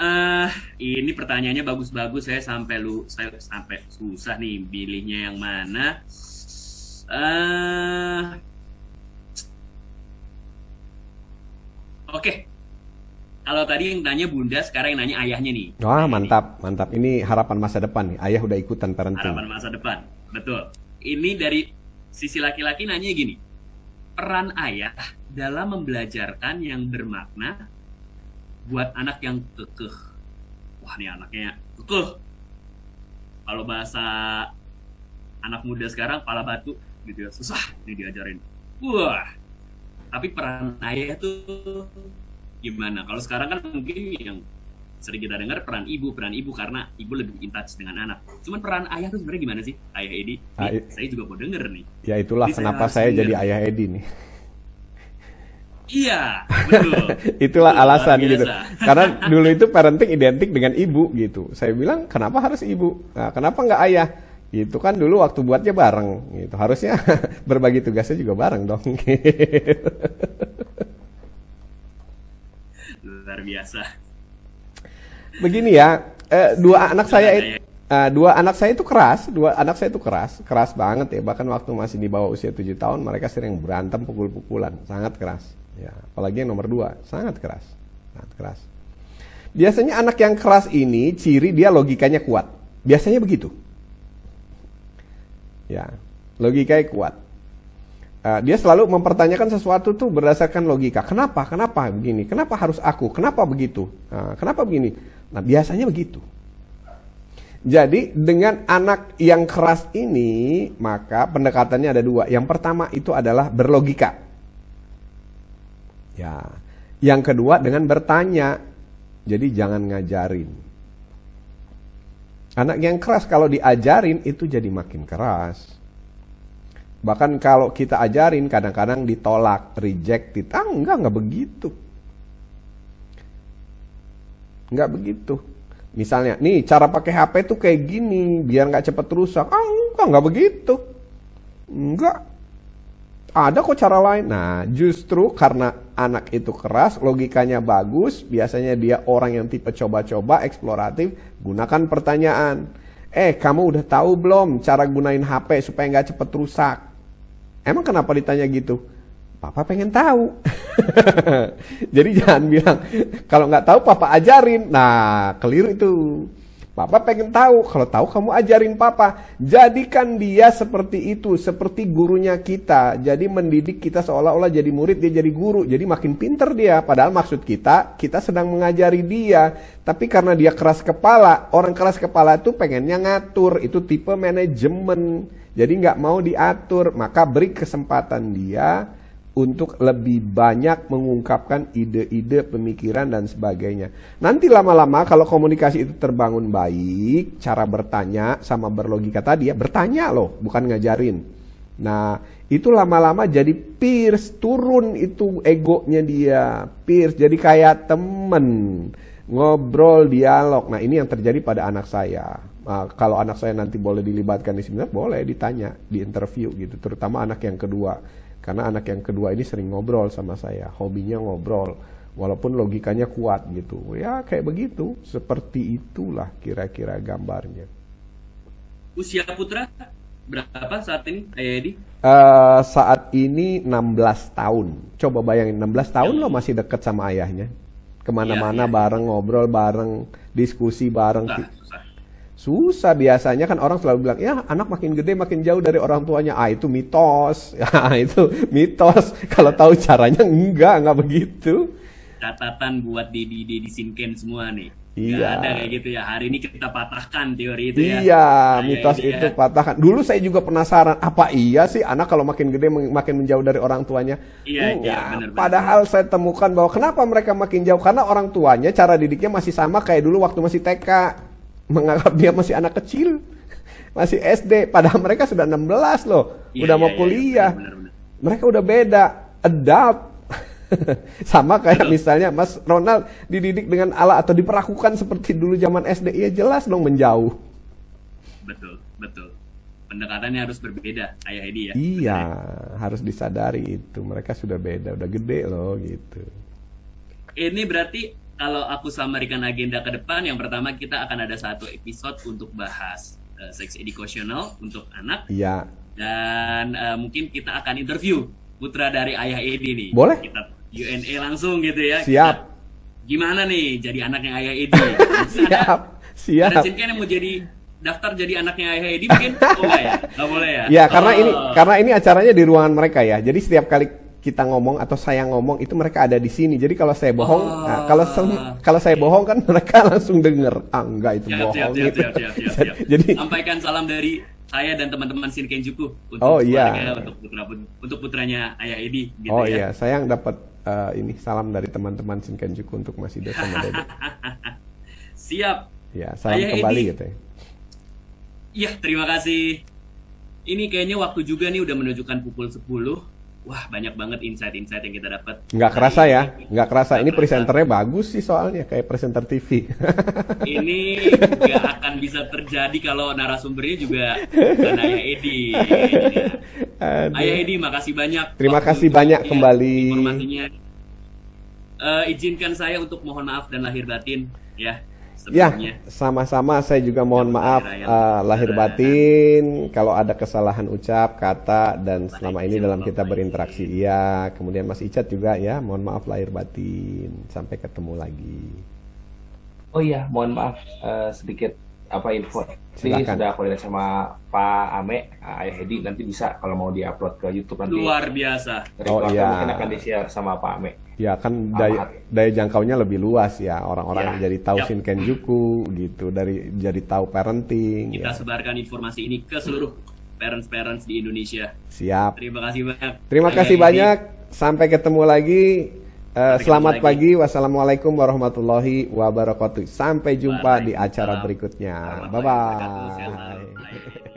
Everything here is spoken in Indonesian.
eh ini pertanyaannya bagus-bagus, saya sampai susah nih pilihnya yang mana. Eh oke, kalau tadi yang tanya bunda, sekarang yang nanya ayahnya nih. Wah, Nah, ini mantap, mantap. Ini harapan masa depan nih. Ayah udah ikutan parenting. harapan masa depan. Betul. Ini dari sisi laki-laki nanya gini. Peran ayah dalam membelajarkan yang bermakna buat anak yang kekeh. Wah, nih anaknya kekeh. Kalau bahasa anak muda sekarang, pala batu gitu ya. Susah nih diajarin. Wah, tapi peran ayah tuh gimana? Kalau sekarang kan mungkin yang sering kita dengar peran ibu karena ibu lebih in touch dengan anak. Cuman peran ayah tuh sebenarnya gimana sih, Ayah Edi? Ah, Nih, saya juga mau denger nih. ya itulah Jadi saya kenapa harus saya denger jadi nih. ayah Edi nih. Iya, betul. Itulah Betul, luar alasan gitu. biasa. Karena dulu itu parenting identik dengan ibu gitu. Saya bilang kenapa harus ibu? Nah, kenapa nggak ayah? Gitu kan dulu waktu buatnya bareng gitu. Harusnya berbagi tugasnya juga bareng dong. Luar biasa. Begini ya, Silakan Ayah. dua anak saya itu keras, keras banget ya. Bahkan waktu masih di bawah usia 7 tahun, mereka sering berantem pukul-pukulan, sangat keras. Ya, apalagi yang nomor 2, sangat keras, sangat keras. Biasanya anak yang keras ini ciri dia logikanya kuat. Biasanya begitu. Ya, logikanya kuat. Dia selalu mempertanyakan sesuatu tuh berdasarkan logika. Kenapa? Kenapa begini? Kenapa harus aku? Kenapa begitu? Kenapa begini? Nah, biasanya begitu. Jadi dengan anak yang keras ini, maka pendekatannya ada 2. Yang pertama itu adalah berlogika. Ya. Yang kedua dengan bertanya. Jadi jangan ngajarin. Anak yang keras kalau diajarin itu jadi makin keras. Bahkan kalau kita ajarin kadang-kadang ditolak, rejected. Enggak begitu. Enggak begitu. Misalnya, nih cara pakai HP tuh kayak gini, biar nggak cepet rusak. Enggak begitu. Enggak. Ada kok cara lain. Nah, justru karena anak itu keras, logikanya bagus, biasanya dia orang yang tipe coba-coba, eksploratif, gunakan pertanyaan. Kamu udah tahu belum cara gunain HP supaya nggak cepet rusak? Emang kenapa ditanya gitu? Papa pengen tahu. Jadi jangan bilang, kalau nggak tahu papa ajarin. Nah, keliru itu. Papa pengen tahu, kalau tahu kamu ajarin papa. Jadikan dia seperti itu, seperti gurunya kita. Jadi mendidik kita seolah-olah jadi murid, dia jadi guru. Jadi makin pinter dia. Padahal maksud kita sedang mengajari dia. Tapi karena dia keras kepala, orang keras kepala itu pengennya ngatur. Itu tipe manajemen. Jadi nggak mau diatur. Maka beri kesempatan dia untuk lebih banyak mengungkapkan ide-ide, pemikiran, dan sebagainya. Nanti lama-lama kalau komunikasi itu terbangun baik, cara bertanya sama berlogika tadi ya, bertanya loh, bukan ngajarin. Nah, itu lama-lama jadi peers, turun itu egonya dia, peers, jadi kayak temen, ngobrol, dialog. Nah, ini yang terjadi pada anak saya. Kalau anak saya nanti boleh dilibatkan di seminar, boleh ditanya, di interview gitu, terutama anak yang kedua. Karena anak yang kedua ini sering ngobrol sama saya, hobinya ngobrol, walaupun logikanya kuat gitu. Ya kayak begitu, seperti itulah kira-kira gambarnya. Usia putra berapa saat ini, Ayah Edi? Saat ini 16 tahun. Coba bayangin 16 tahun lo Yang masih deket sama ayahnya. iya, Kemana-mana iya, iya. bareng, ngobrol bareng, diskusi bareng. Susah, susah. Susah, biasanya kan orang selalu bilang, ya anak makin gede makin jauh dari orang tuanya. Itu mitos. Ya itu mitos. Kalau tahu caranya enggak begitu. Catatan buat di Sinken semua nih. Nggak Iya. ada kayak gitu ya. Hari ini kita patahkan teori itu ya. Iya, Ayah mitos Edi itu ya. patahkan. Dulu saya juga penasaran, apa iya sih anak kalau makin gede makin menjauh dari orang tuanya? Iya, iya, Enggak. benar-benar. Padahal saya temukan bahwa kenapa mereka makin jauh? Karena orang tuanya cara didiknya masih sama kayak dulu waktu masih TK. Menganggap dia masih anak kecil. Masih SD. Padahal mereka sudah 16 loh. Iya, Udah iya, mau iya, iya, kuliah. benar-benar. Mereka udah beda. Adult. Sama kayak Betul, misalnya Mas Ronald dididik dengan ala atau diperlakukan seperti dulu zaman SD. Ya jelas dong menjauh. betul, betul. Pendekatannya harus berbeda, Ayah Edi ya, Iya, sebenarnya. harus disadari itu. Mereka sudah beda, udah gede loh gitu. Ini berarti kalau aku summary-kan agenda ke depan, yang pertama kita akan ada satu episode untuk bahas sex educational untuk anak. Iya. Dan mungkin kita akan interview putra dari Ayah Edi nih. Boleh. Kita Q&A langsung gitu ya. Siap. Gimana nih jadi anaknya Ayah Edi? Siap. Siap. Ada Sinken yang mau jadi daftar jadi anaknya Ayah Edi mungkin? Oh enggak ya? Nggak boleh ya? Ya, karena ini acaranya di ruangan mereka ya. Jadi setiap kali kita ngomong atau saya ngomong itu mereka ada di sini. Jadi kalau saya bohong, nah, kalau saya bohong kan mereka langsung denger. Ah, enggak itu bohong gitu. Siap. Jadi sampaikan salam dari saya dan teman-teman Shinkenjuku untuk untuk putranya Ayah Edi gitu oh ya. iya, saya yang dapat ini salam dari teman-teman Shinkenjuku untuk Mas Ido sama Dede. Siap. Ya, salam Ayah kembali Edi. gitu ya. Iya, terima kasih. Ini kayaknya waktu juga nih udah menunjukkan pukul 10. Wah, banyak banget insight-insight yang kita dapat. Nggak kerasa ya, nggak kerasa. Ini presenternya bagus sih soalnya, kayak presenter TV. Ini nggak akan bisa terjadi kalau narasumbernya juga bukan Ayah Edi. Ayah Edi, makasih banyak. Terima kasih banyak kembali. Informasinya. Izinkan saya untuk mohon maaf dan lahir batin ya. Ya, Sebelumnya. sama-sama saya juga mohon maaf lahir batin kalau ada kesalahan ucap, kata, dan selama ini dalam kita berinteraksi. Iya, kemudian Mas Icat juga ya, mohon maaf lahir batin. Sampai ketemu lagi. Oh iya, mohon maaf sedikit info. Ini Silakan. sudah koordinasi sama Pak Ame, Ayah Edi, nanti bisa kalau mau diupload ke YouTube nanti. Luar biasa. Oh, iya. Mungkin akan di-share sama Pak Ame. Ya kan daya jangkaunya lebih luas ya, orang-orang Ya. jadi tahu Yap. Shinkenjuku gitu, jadi tahu parenting. Kita Ya. sebarkan informasi ini ke seluruh parents di Indonesia. Siap. Terima kasih banyak. Terima Ayah kasih Edi. banyak. Sampai ketemu lagi. Selamat ketemu lagi. pagi. Wassalamualaikum warahmatullahi wabarakatuh. Sampai jumpa di acara Waalaikumsalam berikutnya. warahmatullahi wabarakatuh. Bye-bye. Siap.